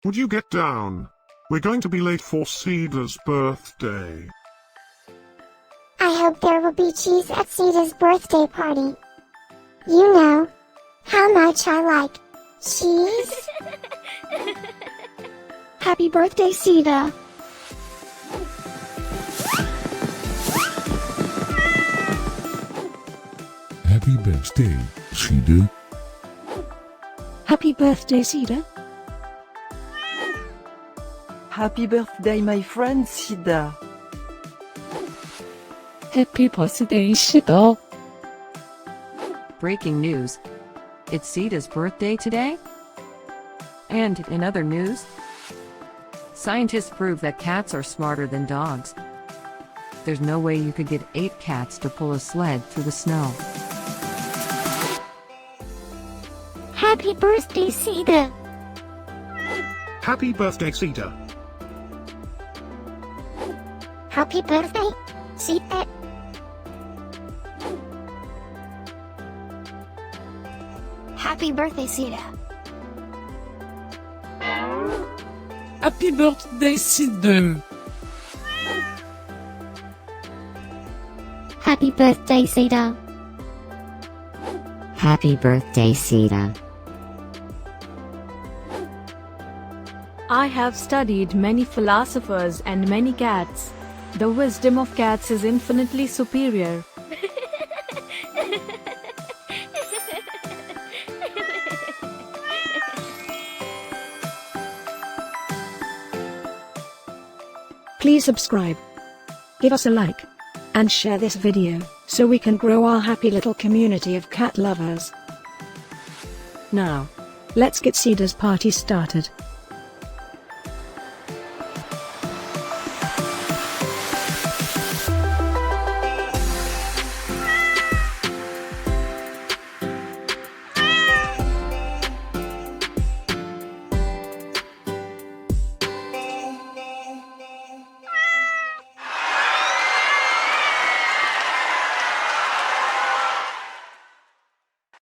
Would you get down? We're going to be late for Cida's birthday. I hope there will be cheese at Cida's birthday party. You know how much I like cheese. Happy birthday, Cida. Happy birthday, Cida. Happy birthday, Cida. Happy birthday, my friend Cida. Happy birthday, Cida. Breaking news. It's Cida's birthday today? And in other news, scientists prove that cats are smarter than dogs. There's no way you could get 8 cats to pull a sled through the snow. Happy birthday, Cida. Happy birthday, Cida. Happy birthday, Cida. Happy birthday, Cida. Happy birthday, Cida. Happy birthday, Cida. Happy birthday, Cida. I have studied many philosophers and many cats. The wisdom of cats is infinitely superior. Please subscribe, give us a like, and share this video, so we can grow our happy little community of cat lovers. Now, let's get Cida's party started.